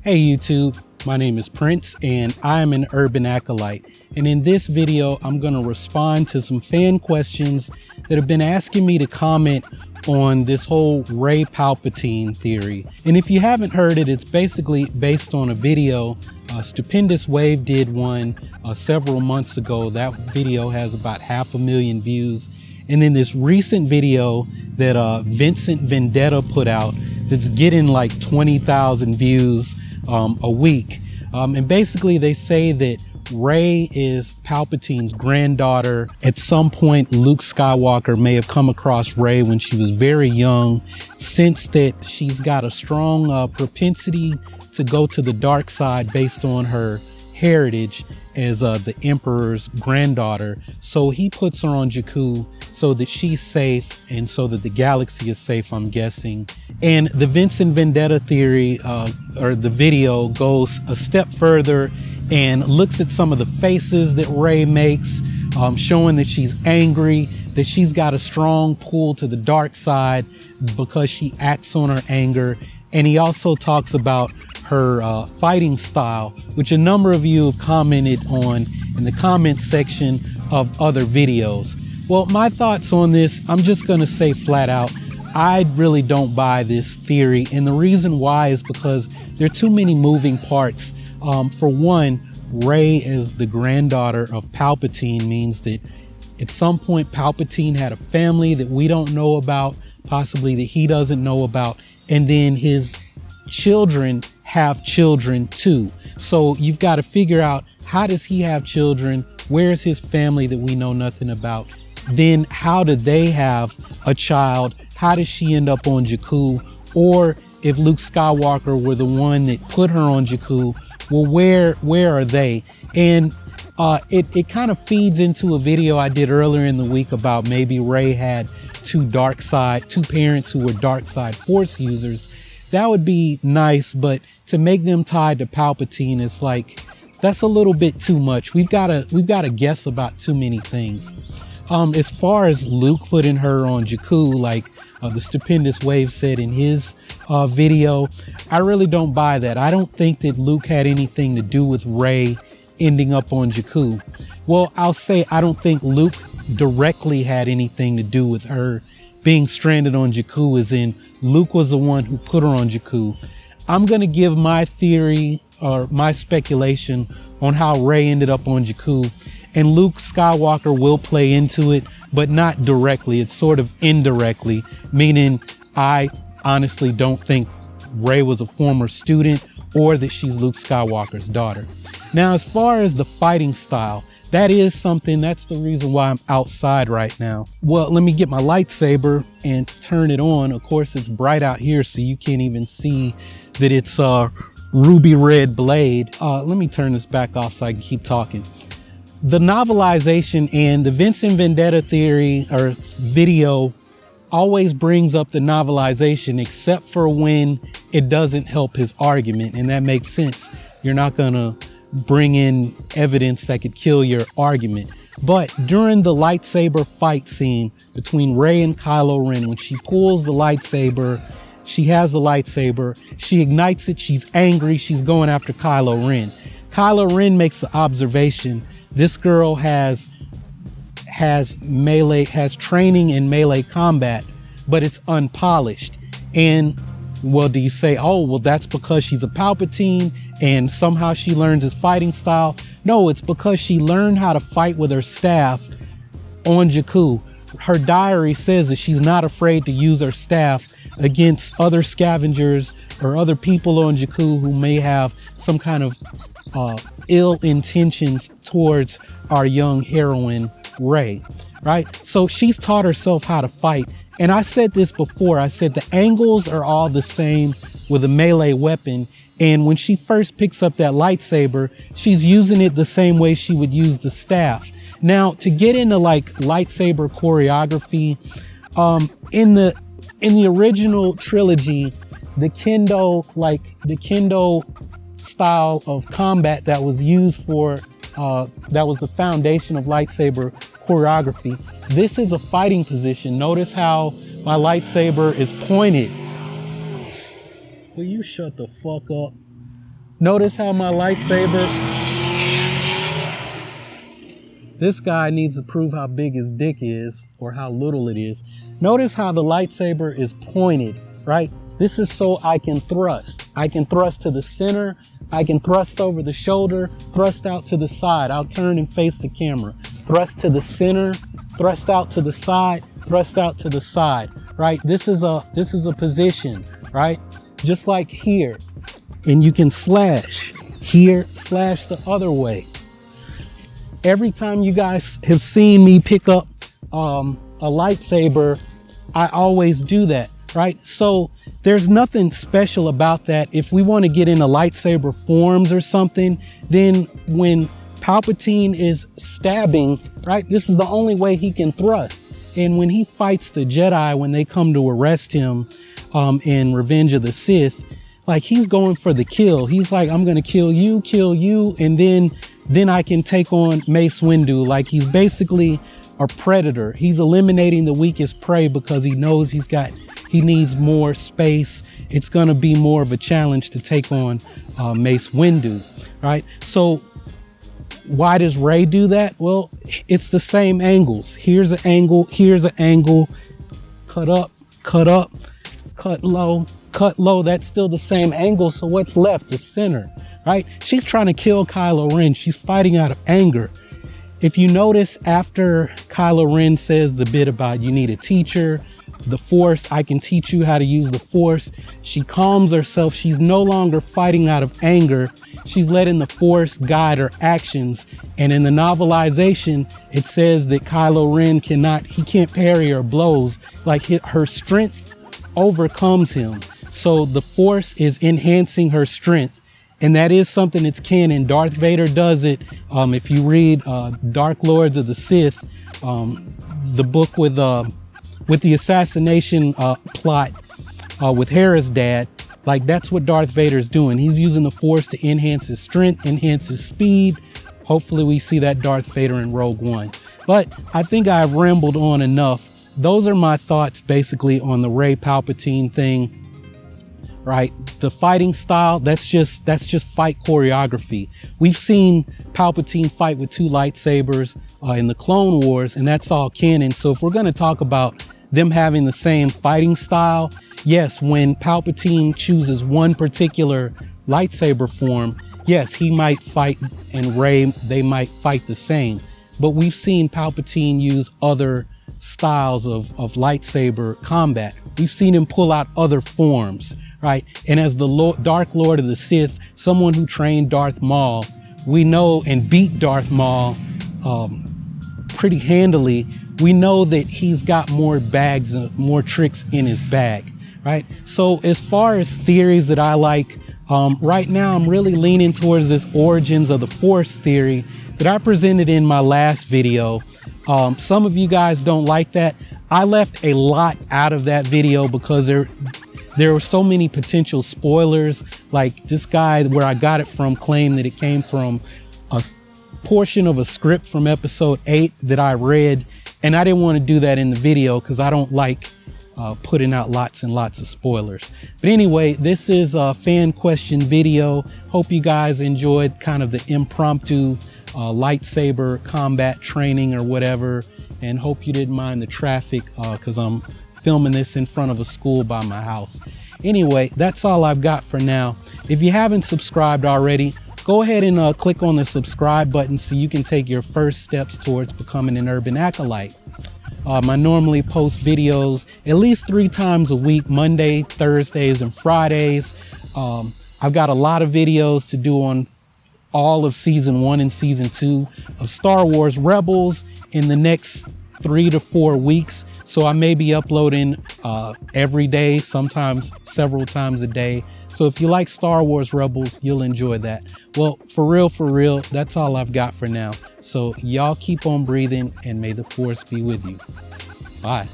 Hey YouTube, my name is Prince and I'm an urban acolyte. And in this video, I'm going to respond to some fan questions that have been asking me to comment on this whole Rey Palpatine theory. And if you haven't heard it, it's basically based on a video. Stupendous Wave did one several months ago. That video has about 500,000 views. And then this recent video that Vincent Vendetta put out that's getting like 20,000 views a week. And basically they say that Rey is Palpatine's granddaughter. At some point, Luke Skywalker may have come across Rey when she was very young, sensed that she's got a strong propensity to go to the dark side based on her heritage as the Emperor's granddaughter. So he puts her on Jakku so that she's safe and so that the galaxy is safe, I'm guessing. And the Vincent Vendetta theory, or the video, goes a step further and looks at some of the faces that Rey makes, showing that she's angry, that she's got a strong pull to the dark side because she acts on her anger. And he also talks about her fighting style, which a number of you have commented on in the comment section of other videos. Well, my thoughts on this, I'm just going to say flat out, I really don't buy this theory. And the reason why is because there are too many moving parts. For one, Rey as the granddaughter of Palpatine means that at some point Palpatine had a family that we don't know about, possibly that he doesn't know about, and then his children have children too. So you've got to figure out, how does he have children? Where's his family that we know nothing about? Then how did they have a child? How does she end up on Jakku? Or if Luke Skywalker were the one that put her on Jakku, well, where are they? And it kind of feeds into a video I did earlier in the week about maybe Rey had two parents who were dark side force users. That would be nice, but to make them tied to Palpatine is like, that's a little bit too much. We've got to guess about too many things. As far as Luke putting her on Jakku, like the Stupendous Wave said in his video, I really don't buy that. I don't think that Luke had anything to do with Rey ending up on Jakku. Well, I'll say I don't think Luke directly had anything to do with her being stranded on Jakku, as in Luke was the one who put her on Jakku. I'm going to give my theory or my speculation on how Rey ended up on Jakku, and Luke Skywalker will play into it, but not directly. It's sort of indirectly, meaning I honestly don't think Rey was a former student or that she's Luke Skywalker's daughter. Now, as far as the fighting style, that is something, that's the reason why I'm outside right now. Well, let me get my lightsaber and turn it on. Of course, it's bright out here, so you can't even see that it's a ruby red blade. Let me turn this back off so I can keep talking. The novelization and the Vincent Vendetta theory or video always brings up the novelization, except for when it doesn't help his argument, and that makes sense. You're not gonna bring in evidence that could kill your argument. But during the lightsaber fight scene between Rey and Kylo Ren, when she pulls the lightsaber, she has the lightsaber, she ignites it, she's angry, she's going after Kylo Ren. Kylo Ren makes the observation, this girl has training in melee combat, but it's unpolished. And well, do you say, oh, well, that's because she's a Palpatine and somehow she learns his fighting style? No, it's because she learned how to fight with her staff on Jakku. Her diary says that she's not afraid to use her staff against other scavengers or other people on Jakku who may have some kind of ill intentions towards our young heroine, Rey, right? So she's taught herself how to fight. And I said this before, I said the angles are all the same with a melee weapon. And when she first picks up that lightsaber, she's using it the same way she would use the staff. Now, to get into like lightsaber choreography, in the original trilogy, the kendo style of combat that was used for, that was the foundation of lightsaber choreography. This is a fighting position. Notice how my lightsaber is pointed. Will you shut the fuck up? Notice how my lightsaber, this guy needs to prove how big his dick is or how little it is. Notice how the lightsaber is pointed, right? This is so I can thrust. I can thrust to the center. I can thrust over the shoulder, thrust out to the side. I'll turn and face the camera. Thrust to the center, thrust out to the side, thrust out to the side, right? This is a position, right? Just like here. And you can slash here, slash the other way. Every time you guys have seen me pick up a lightsaber, I always do that, right? So there's nothing special about that. If we want to get into lightsaber forms or something, then when Palpatine is stabbing, right, this is the only way he can thrust. And when he fights the Jedi, when they come to arrest him in Revenge of the Sith, like he's going for the kill. He's like, I'm going to kill you, and then I can take on Mace Windu. Like he's basically a predator. He's eliminating the weakest prey because he knows he needs more space. It's going to be more of a challenge to take on Mace Windu, right? So why does Rey do that? Well, it's the same angles. Here's an angle, here's an angle, cut up, cut low, cut low. That's still the same angle. So what's left? The center, right? She's trying to kill Kylo Ren. She's fighting out of anger. If you notice, after Kylo Ren says the bit about you need a teacher, the Force, I can teach you how to use the Force, she calms herself. She's no longer fighting out of anger. She's letting the Force guide her actions. And in the novelization, it says that Kylo Ren can't parry her blows. Like her strength overcomes him. So the Force is enhancing her strength. And that is something that's canon. Darth Vader does it. If you read Dark Lords of the Sith, the book with the assassination plot with Hera's dad, like that's what Darth Vader's doing. He's using the Force to enhance his strength, enhance his speed. Hopefully we see that Darth Vader in Rogue One. But I think I've rambled on enough. Those are my thoughts basically on the Rey Palpatine thing. Right, the fighting style, that's just fight choreography. We've seen Palpatine fight with 2 lightsabers in the Clone Wars, and that's all canon. So if we're going to talk about them having the same fighting style, yes, when Palpatine chooses one particular lightsaber form, yes, he might fight, and Rey, they might fight the same. But we've seen Palpatine use other styles of lightsaber combat. We've seen him pull out other forms. Right, and as the Dark Lord of the Sith, someone who trained Darth Maul, we know, and beat Darth Maul pretty handily, we know that he's got more bags, more tricks in his bag, right? So as far as theories that I like, right now I'm really leaning towards this origins of the Force theory that I presented in my last video. Some of you guys don't like that. I left a lot out of that video because there were so many potential spoilers. Like this guy where I got it from claimed that it came from a portion of a script from episode 8 that I read, and I didn't want to do that in the video because I don't like putting out lots and lots of spoilers. But anyway, this is a fan question video. Hope you guys enjoyed kind of the impromptu lightsaber combat training or whatever, and hope you didn't mind the traffic because I'm filming this in front of a school by my house. Anyway, that's all I've got for now. If you haven't subscribed already, go ahead and click on the subscribe button so you can take your first steps towards becoming an urban acolyte. I normally post videos at least 3 times a week, Monday, Thursdays, and Fridays. I've got a lot of videos to do on all of season 1 and season 2 of Star Wars Rebels in the next 3 to 4 weeks. So I may be uploading every day, sometimes several times a day. So if you like Star Wars Rebels, you'll enjoy that. Well, for real, that's all I've got for now. So y'all keep on breathing, and may the Force be with you. Bye.